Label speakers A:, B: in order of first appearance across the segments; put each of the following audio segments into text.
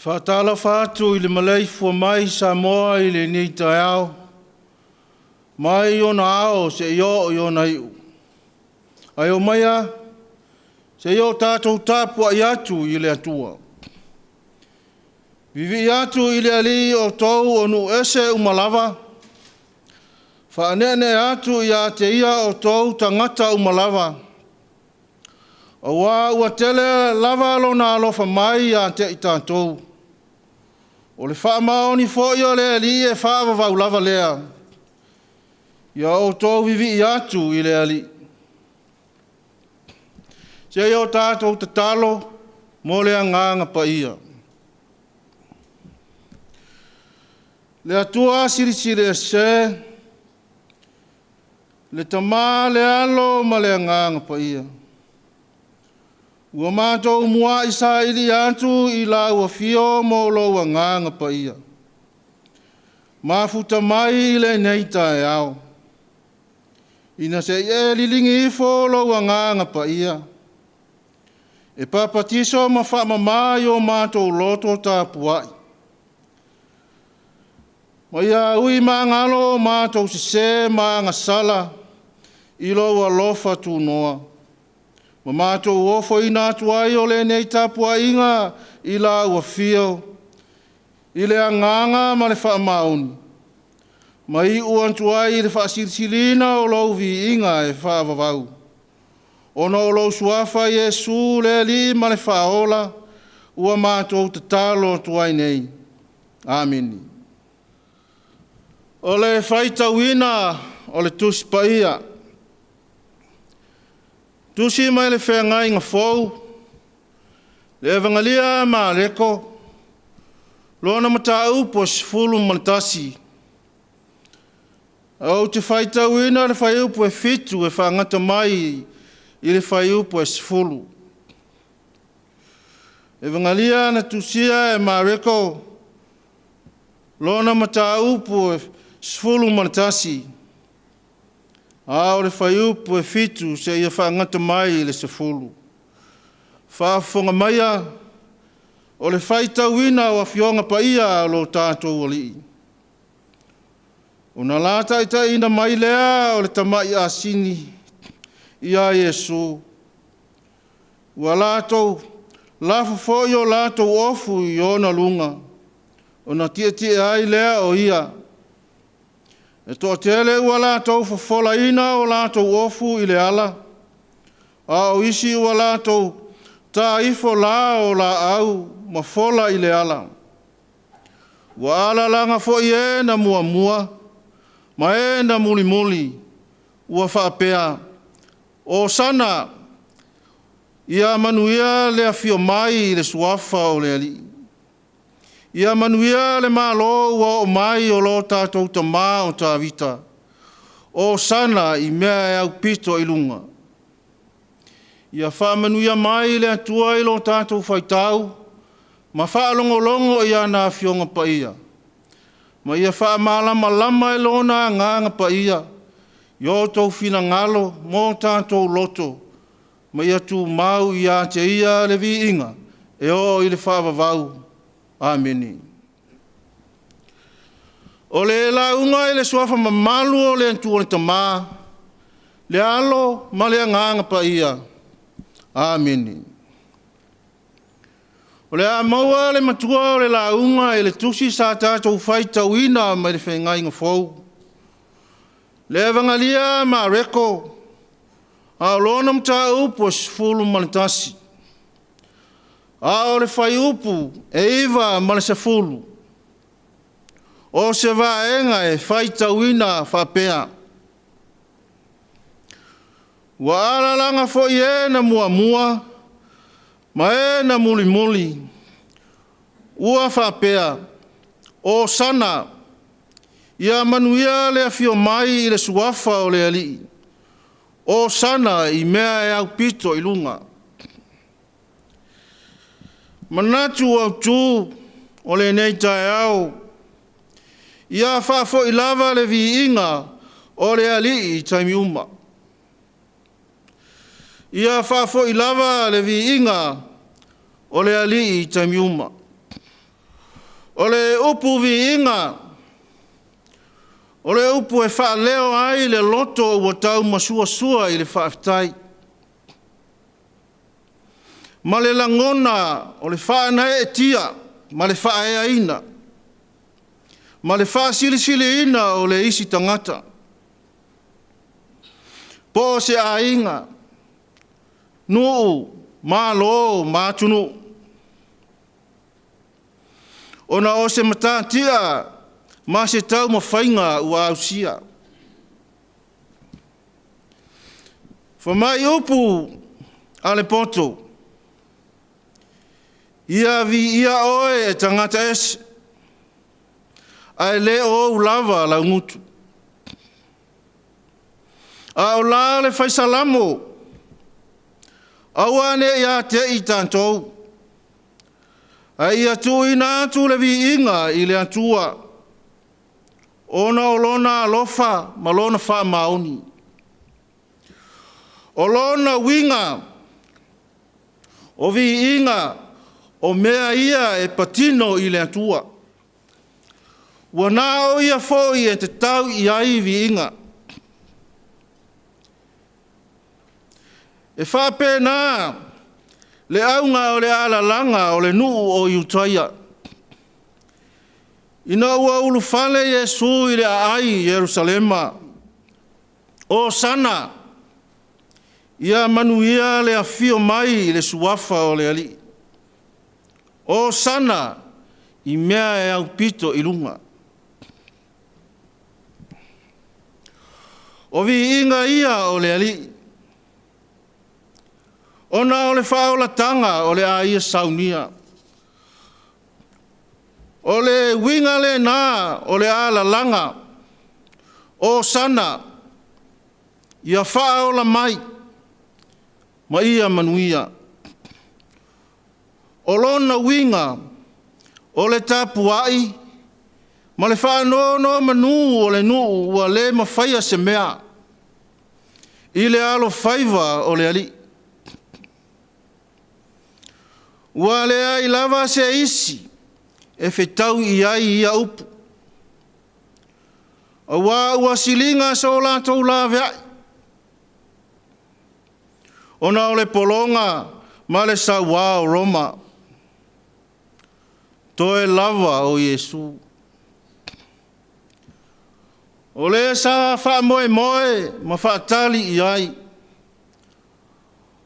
A: Whātala whātu I le malei fua mai Samoa I le nei tai ao. Mai I ona ao se I ona iu. Ai o maia, se I o tātou tāpua I atu I le atua. Vivi I atu I le ali o tau o nu ese umalawa. Whaanene atu I a te ia o tau tangata umalawa. O wā ua tele lava alo na alofa mai a te I tātou. O le whaamaoni fōi o le ali e whaavavau lava lea. Ia o tō vivi I atu I le ali. Se o tātou te talo, mo le anganga pa ia. Le atua sirisiri e se, le tamā le alo ma le anganga pa ia. Ua mātou mua I sa ili atu I la ua fio mo lo nganga pa ia. Mafuta mai I le nei tae au. Ina se e lilingi ifo lo nganga pa ia. E papatiso ma wha mamai o mātou loto tā puai. Ma ia ui ma ngalo mātou se ma ngasala I lo alofa tu noa. Ma mātou ofo I nā tuai o le nei tāpua inga I la ua fio. I le anganga ma le wha mauni. Ma I uan tuai I le wha sirsilina o lau vi inga e wha vavau. Ono o lau suafa Yesu le li ma le wha ola. Ua mātou te talo tuai nei. Amen. O le whaita wina o le tusi pa ia. Tusi mai le whenga inga fōu, le evangalia ma leko, lona mata upo sifulu manatasi. Au te whaita wina le whai upo e fitu e whangata mai I le whai upo e sifulu. Evangalia na tusia e ma leko, lona mata upo e sifulu manatasi. Ao le whaiupu e fitu se ia whaangata mai le sefulu. Whaafonga maia o le whaita wina o a fionga pa ia lo tātou o lii. O na lata ita ina mai lea o le tamai a sini I a Yesu. Ua lātou lafu fōi o lātou ofu I ona lunga. O na tia ai lea o ia. E toa tele ua lātou whafola ina o lātou ofu I le ala. A o isi ua lātou tā ifo la o la au ma fola I le ala. Ua ala langa fo I na mua mua, ma na muli muli, ua whaapea. O sana, ia manuia le afio mai I le suafa o le ali. Ia manuia le malo ua o mai o lo tātou tamā o tā vita. O sana I mea e au pito I lunga. Ia wha manuia mai le atua I lo tātou whaitau, ma wha longo ia nā fionga pa ia. Ma ia wha malama lama I lona nganga pa ia. Io tau fina ngalo mō tātou loto. Ma ia tu mau ia te ia le vi inga. E o I le wha vavau. Amen. O le launga I le suafa mamalu o le antua le tamā. Le alo ma le anganga pa ia. Amen. O le amaua le matua o le launga I le tusi sa tātou whaita uina ma le whenga inga fōu. Le evangalia ma reko. A lona mta upo sifulu manatasi. A o le whai upu e iwa ma le sefulu. O se vaenga e whaita uina whapea. Wa ala langa fo I na mua mua. Ma na muli muli. Ua whapea. O sana. Ia manuia le afio mai i le suafa o le ali. O sana i mea e au pito i lunga. Manatu au tū o le nei tae au. Ia whafo i lava le vi inga o le ali i taimi uma. Ia whafo i lava le vi inga o le ali i taimi uma. O le upu vi inga. O le upu e wha leo ai le loto ua tau masua sua i le whaafitai. Ma le langona o le wha na e tia, ma le wha e aina. Ma le wha sili sili ina o le isi tangata. Po se ainga, nuu, ma lo, ma tunu. Ona o se matatia, ma se tau ma whainga ua ausia. Whamai upu ale poto. Ia vi ia oe e tangata ese. Ai le o lava la ngutu. A o la le faisalamo. Awane ia te i tantou. Ai ia tu ina tu le vi inga i le atua. Ona o lona alofa ma lona wha maoni. O lona winga. O vi inga. O mea ia e patino i le atua. Wana o ia foi e te tau i ai vi inga. E whape nā, le aunga o le ala langa o le nuu o Iutaia. Ina ua ulu fale Yesu i le ai Jerusalema. O sana, ia manuia le afio mai i le suafa o le ali. O sana, i mea e au pito i lunga. O vi inga ia o le ali. Ona o le whaola tanga o le aia saunia. O le winga le nā o le ala langa. O sana. Ia whaola mai. Ma ia manuia. O lona winga o le tapuai. Ma le whaanono manu o le nuu ua le mawhaia se mea. I le alo whaiva o le ali. Ua lea i lava se isi, e whetau i ai ia upu. A wā ua silinga so lātou la veai. Ona o le polonga, ma le sa wā o Roma. Toe lava o Yesu. O le sa wha moe moe, ma wha tali i ai.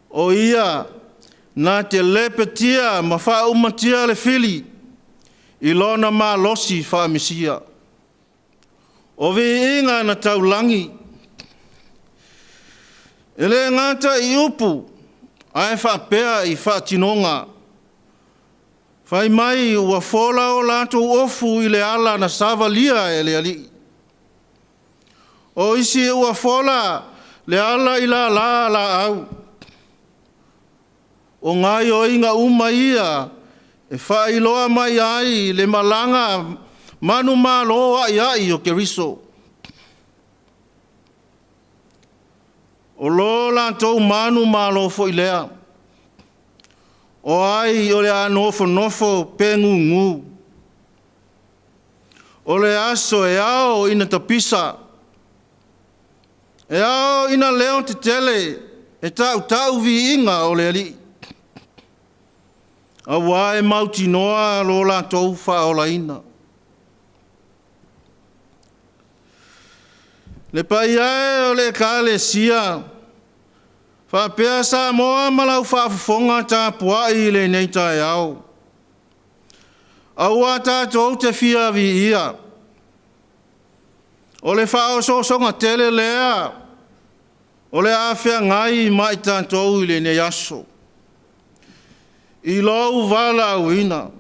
A: O ia, na te lepetia ma wha umatia le fili i lona mā losi wha mesia. O vi inga na taulangi. E le ngata i upu, ai wha pea i wha tinonga. Whai mai ua whola o lātou ofu i le ala na savalia e le ali. O isi ua whola le ala i la au. O ngai o inga uma ia, e whailoa mai ai le malanga manu maloa ai o Keriso. O lo lantou manu malo fo ilea. O ai o le anofo nofo pengungu. O le aso e ao ina tapisa. E ao ina leo te tele, e tau vi inga o le ali. A wā e mauti noa lo lātou whaolaina. Le pai ae o le kāle sia. Whapea sa moa malau whaafufonga tā puai le nei tae au. Aua tātou te fia vi ia. O le whao sosonga tele lea. O le awhia ngai mai tātou i le nei aso. I lau wala uina.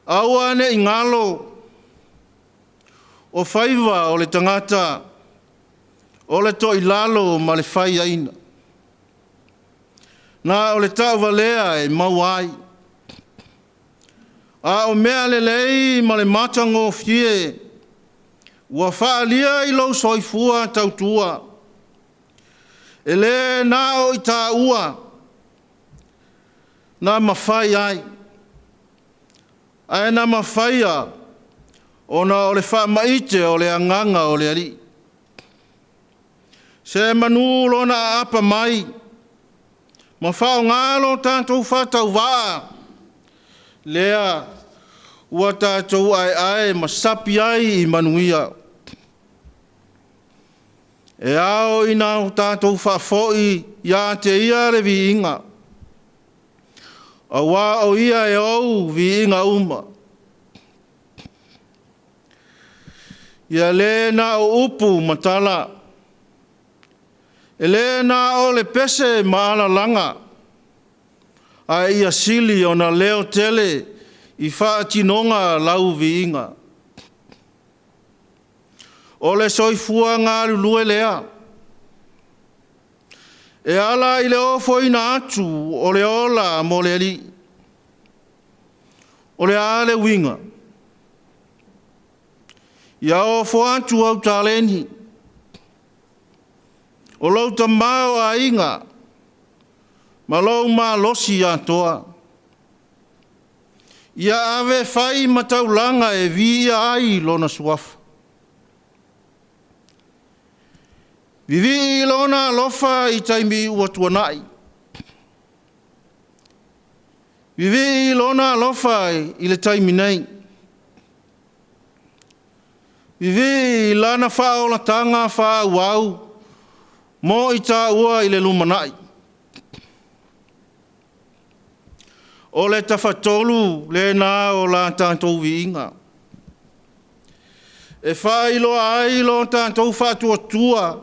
A: Aua ne ingalo. O whaiva o le tangata. O le to ilalo ma le whai aina. Na o le tau walea e mauai. A o mea le lei ma le matango fie. Ua whaalia I lau soifua tautua. E le na o I tā ua. Na mawhai ai. Ai na mawhai a. Ona o le wha maite o le anganga o le ari. Se manu lona apa mai. Ma whao ngalo tātou whatau waa. Lea. Ua tātou ai ma sapi ai I manuia. E ao ina o tātou whafoi ia te ia le vi inga. A wā o ia e au vi inga uma. Ia le na o upu matala. E le na o le pese maala langa. A ia sili o na leo tele I wha tinonga lau vi inga. O le soifua ngā lulue lea. E ala I le ofo ina atu o le ola mo le ali. O le ale winga. Ia ofo atu au taleni. O lau tamao a inga. Ma lau ma losi atoa. Ia ave fai mataulanga e vi ai lona suafa. Vivi lona lofa I taimi ua tuanai. Vivi lona lofa I le taimi nei. Vivi lana whaola tanga whauau. Mo I tā ua I le lumanai. O le tawhatolu le nā o la tātou viinga. E whailo ai lo tātou whatua tua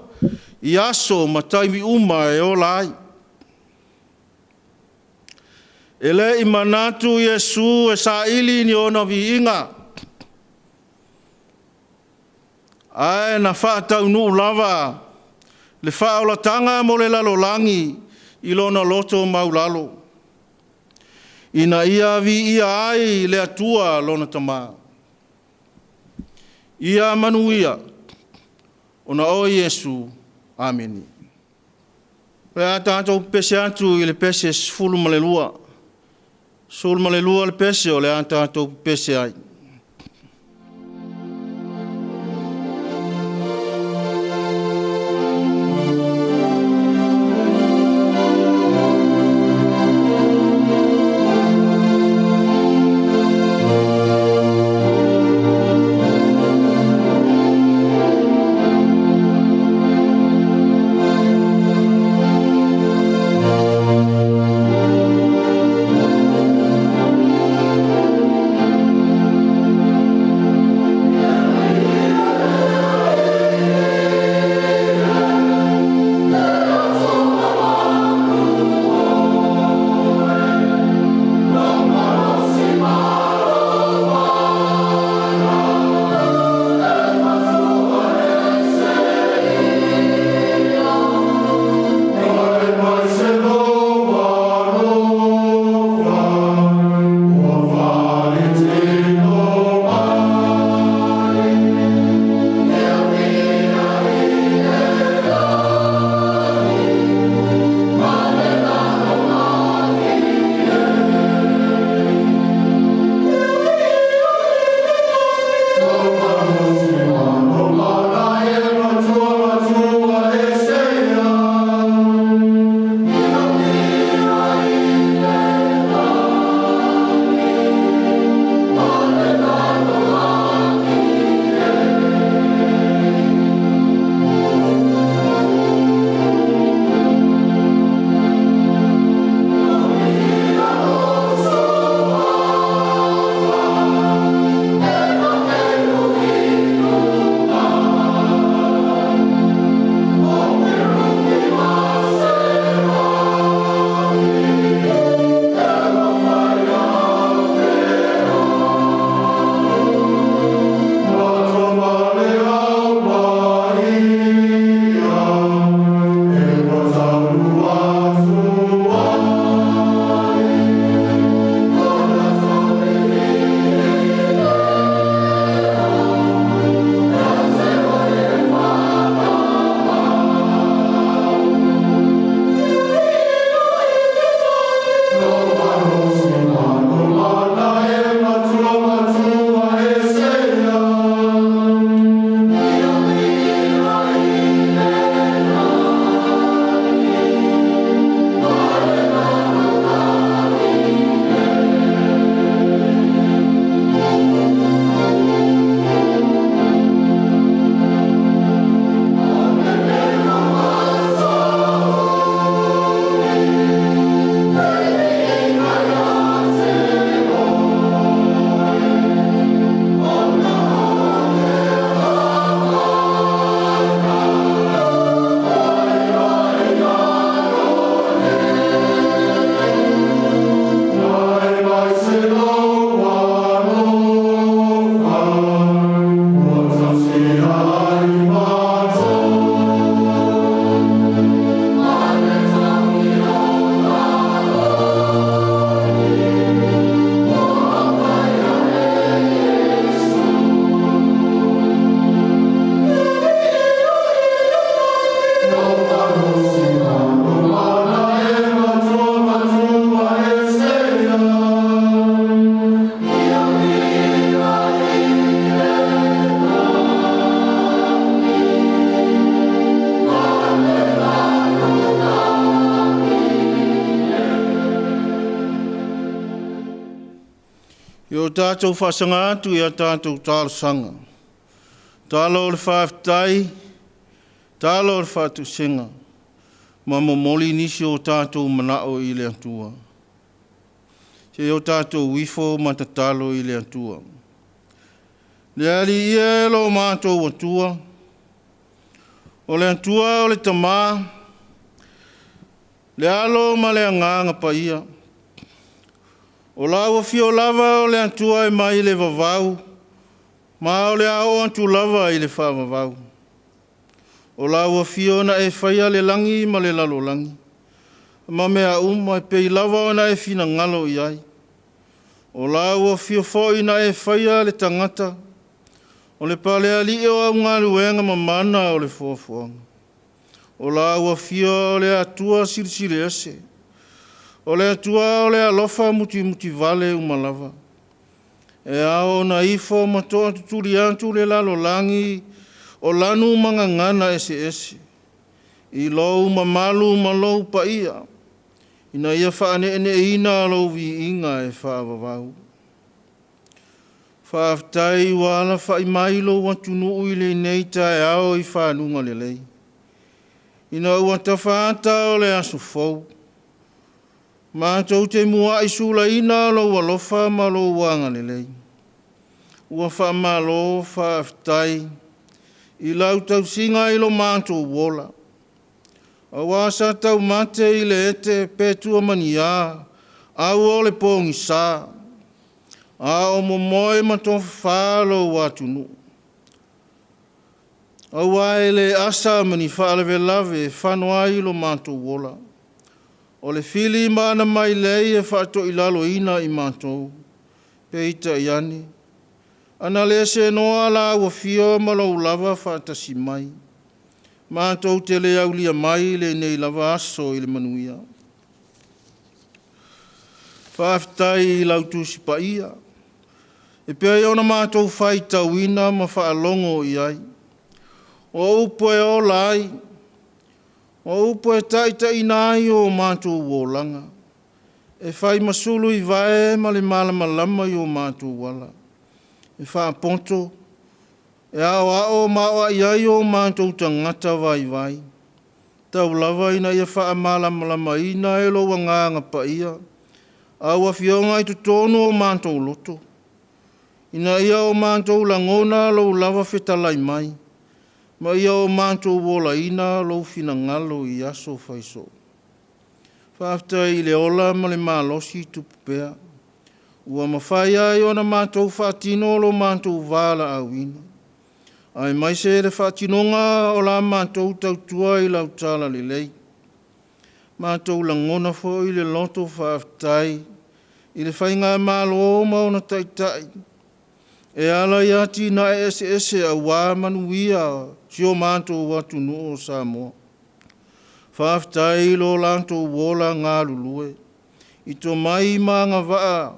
A: I aso ma taimi uma e o lai. E le I manatu Yesu e sa ili ni ona viinga. Ai na whaatau nu lava. Le whaola tanga mo le lalolangi I lona loto maulalo. Ina ia vi ia ai le atua lona tama. Ia manuia. Ona o Yesu. Amen. Pea tātou pese atu I le pese sfulu malelua. Sfulu malelua le pese o le tātou pese ai. Yo tātou whasanga atu ia tātou tālasanga. Tālo le whaafitai, tālo le whaatu senga. Mamo moli nisi o tātou manao i le atua. Se o tātou wifo matatalo i le atua. Le ali ia lo mātou atua. O le atua o le tamā. Le alo ma le anganga pa ia. O lawa fio lava o le atua e mai le vavau. Ma o le ao atu lava i le whaavavau. O lawa fio na e whaia le langi ma le lalo langi. Ma mea e pei lava o na e fina ngalo i ai. O lawa fio foi na e whaia le tangata. O le pale ali o au ngā luenga ma mana o le fuafuanga. O lawa fio le atua sirisiri ese. O le atua o le alofa muti vale umalava. E ao na ifo matoa tuturi antu le lalo langi o lanu mangangana ese. I lou mamalu malou pa ia. Ina ia whaane ene ina lou vi inga e whaavavau. Whaaftai wala whai mailo watunu uile nei tae ao i whanunga le lei. Ina ua tawhaata o le asu fau. Mātou te mua i sula ina lo walofa ma lo wanga le lei. Ua whaamalo whaaftai. I lau tau singa i lo mātou wola. A wasa tau mate i le ete pētua mania. Au o le pōngi sā. A o momoe maton whālo watunu. A wae le asa mani whaalewe lave whanua i lo mātou wola. O le fili mana mai lei e whaato i lalo ina i mātou. Peita i ane. Ana le se noa la ua fio malau lava whaatasi mai. Mātou te le au lia mai le nei lava aso i le manuia. Whaafitai i lautu si pa ia. E pia i ona mātou whai tauina ma whaalongo i ai. O upo e o lai. O upo e taita inai o mātou wōlanga. E whai masulu i vae ma le malama lama i o mātou wala. E whaaponto. E ao maua i ai o mātou tangata vai. Tau lava ina ia wha malama lama ina e lo wanganga pa ia. Aua fionga i tutono o mātou loto. Ina ia o mātou langona lo lava whetalai mai. Ma ia o mātou wola ina lo fina ngalo i aso whaiso. Whaafta i le ola ma le mālosi tupupea. Ua mawhai ai o na mātou whaatino lo mātou wāla awina. Ai mai se le whaatinonga o la mātou tautua i lau tala le lei. Mātou langona fo i le loto whaaftai. I le whainga mālo o mauna taitai. E ala iati na ese a wā manuia si o mātou watu no o Samoa. Whaaftai lo lantou wola ngā lulue. I tō mai maanga waa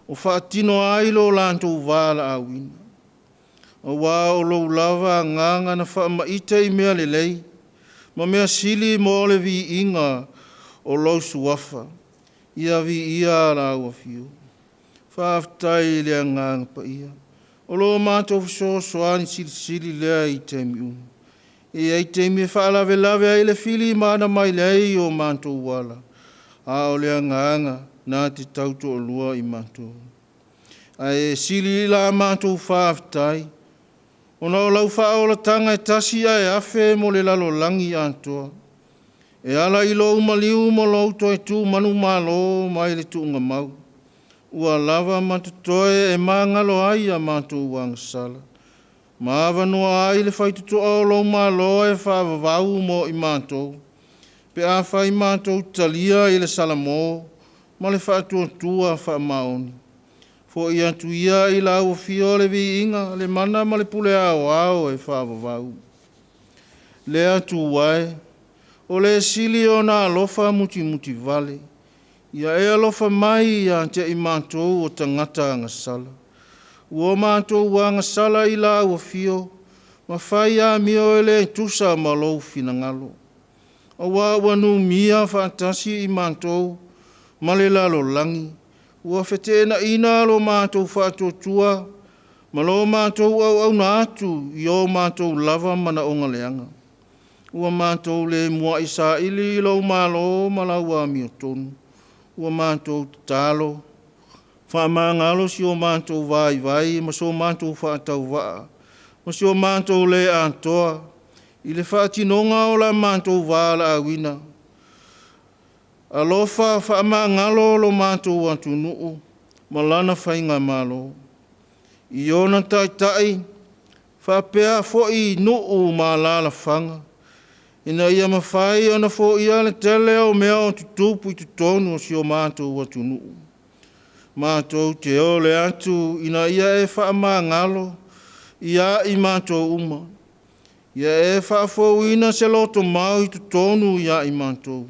A: o whaatino ai lo lantou wāla awina. O wā o lo lava nganga na whaamaita i mea le lei. Ma mea sili mo le vi inga o lo suafa. Ia vi ia la ua fiu. Whaaftai le nganga pa ia. O lo mātou soani sili lea i te miu. E ai te mi whaalawe lawe ai le fili mana mai lei o mātou wala. A o lea nganga nā te tauto o lua i mātou. A e sili la mātou whaaftai. O nao lau whaola tanga e tasi ai afe mo le lalo langi antoa. E ala i lo umaliu mo lau toi tu manu malo mai le tuunga mau. Ua lava matutoe e mangalo ai a mātou wangasala. Maawa noa ai le whaituto o lau malo e whaavavau mo i mātou. Pe a whai mātou talia i le salamo, ma le whaatua tua whaamaoni. Fo i atu ia i la ua fio le vi inga, le mana ma le pule ao e whaavavau. Le atu wae, o le sili o nā alofa muti vale. Ia e alofa mai ia te i mātou o tangata angasala. Ua mātou angasala i la ua fio, ma whai a mio e le tusa ma lou finangalo. A wā wanu mia whaatasi i mātou, ma le lalo langi, ua whetena ina lo mātou whaatotua, ma lo mātou au na atu i o mātou lava mana o ngaleanga. Ua mātou le mua isa ili lau mālo malaua mi o tonu. Ua mātou talo, whaamangalo si o mātou vai, ma so mātou whaatau waa, ma si o mātou le antoa, i le whaatinonga o la mātou wala awina. Alofa whaamangalo lo mātou atu nuu, ma lana whainga malo. I ona tai, whaapea fo'i nuu ma lala whanga. Ina ia mawhai ona fo'i ale tele o mea o tutupu i tutonu o si o mātou atu nuu. Mātou te ole atu ina ia e whaamangalo, ia i mātou uma. Ia e whaafouina se loto mau i tutonu ia i mātou.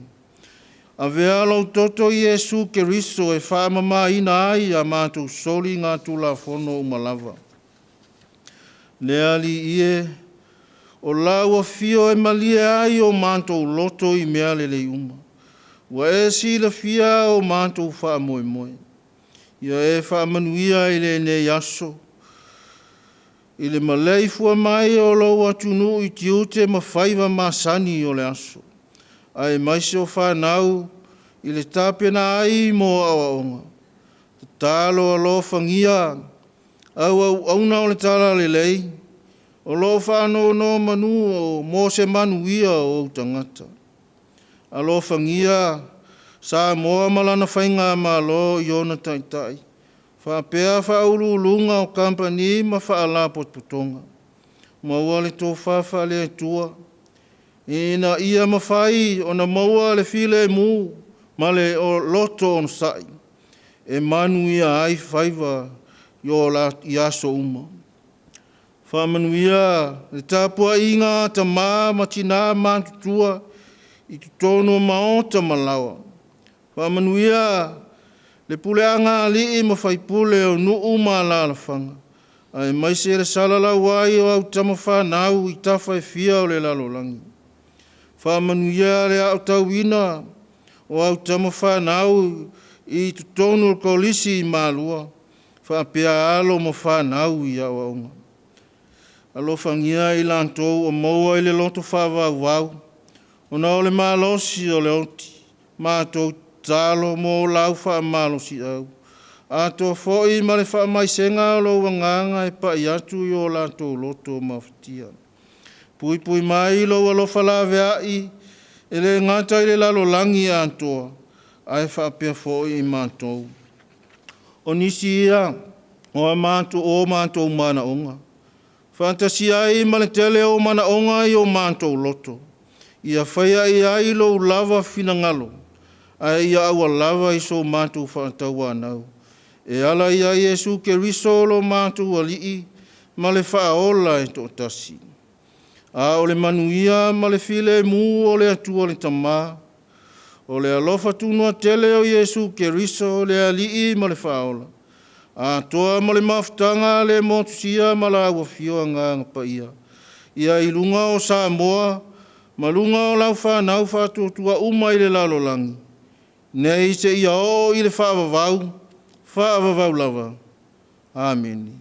A: A vea lau toto i Jesu Keriso e whaamama ina ai a mātou soli ngā tula whono umalava. Lea li ie, o laua fio e malia ai o mātou loto i mea lele uma. Wa e sila fia o mātou wha moe moe. Ia e wha manuia i le ne yaso. I le malei fua mai o lau atunu i tiute ma whaiva masani o le aso. Ai maise o whanau i le tāpena ai mo awaonga. Talo a lo whangia au auna o le tala le lei. O lo whano no manu o mo se manu ia o tangata. A lo whangia sa moa malana whainga ma lo i ona taitai. Whapea whaululunga o kampani ma whaala potputonga. Maua le tō whawha le tua. Ina ia mawhai o na maua le file mu ma le o loto on sai. E manu ia ai whaiva yo la iaso uma. Whamanuia, le tāpua inga ta mā matina mātutua i tutono maota malawa. Whamanuia, le puleanga li i mawhaipule o nuu mā lalawhanga. Ai maise le salala wai o au tama whanau i tawhai fia o le lalolangi. Whamanuia le au tauina o au tama whanau i tutono kolisi i mālua. Whapea alo mo whanau i au aunga. Alo whangia i lantou o maua i le loto whawawau. O na ole malosi o le oti. Mātou talo mo lau whamalosi au. Ato foi ma le whamaisenga o lo wanganga e pa i atu i o lantou loto mawhitia. Pui mai lo alo whalawe ai. E le ngata i le lalo langi antoa. Ai whapea foi i mātou. O nisi ia. O mātou mana onga. Fantasia ai ma le tele o mana onga i o mātou loto. Ia whaia i ai lo lava fina ngalo. Ai ia awa lava i so mātou whaatau anau. E ala i ai Jesu Keriso lo mātou alii ma le whaola e tō tasi. A o le manuia ma le file mu o le atua le tamā. O le alofa tunua tele o Jesu Keriso le alii ma le whaola. A toa ma le mafutanga le motusia ma la ua fio anga pa ia. Ia i lunga o Samoa, ma lunga o lau whanau whātua uma i le lalolangi. Nei se ia o i le whaavavau lava. Amen.